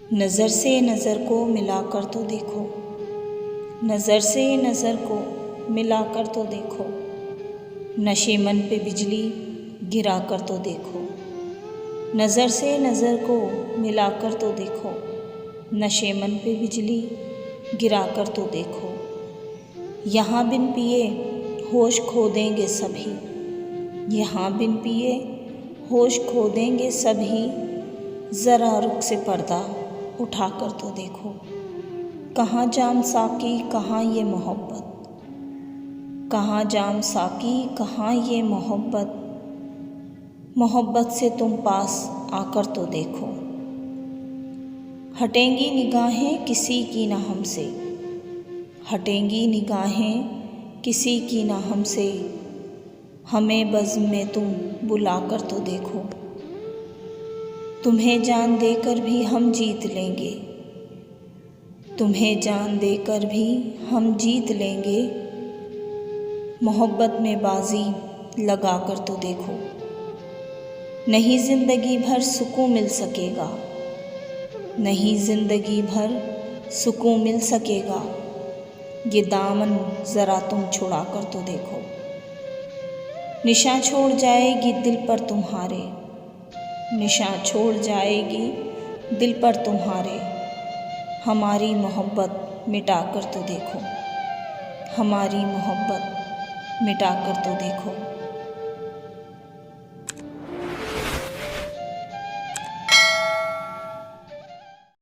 नज़र से नज़र को मिलाकर तो देखो, नज़र से नज़र को मिलाकर तो देखो, नशे मन पे बिजली गिरा कर तो देखो। नज़र से नज़र को मिलाकर तो देखो, नशे मन पे बिजली गिरा कर तो देखो। यहाँ बिन पिए होश खो देंगे सभी, यहाँ बिन पिए होश खो देंगे सभी। ज़रा रुख से पर्दा उठा कर तो देखो, कहाँ जाम साकी कहाँ ये मोहब्बत, कहाँ जाम साकी कहाँ ये मोहब्बत। मोहब्बत से तुम पास आकर तो देखो, हटेंगी निगाहें किसी की ना हमसे, हटेंगी निगाहें किसी की ना हमसे। हमें बज़्म में तुम बुला कर तो देखो, तुम्हें जान देकर भी हम जीत लेंगे, तुम्हें जान देकर भी हम जीत लेंगे। मोहब्बत में बाजी लगा कर तो देखो, नहीं ज़िंदगी भर सुकून मिल सकेगा, नहीं ज़िंदगी भर सुकून मिल सकेगा। ये दामन ज़रा तुम छुड़ा कर तो देखो, निशान छोड़ जाएगी दिल पर तुम्हारे, निशान छोड़ जाएगी दिल पर तुम्हारे। हमारी मोहब्बत मिटा कर तो देखो, हमारी मोहब्बत मिटा कर तो देखो।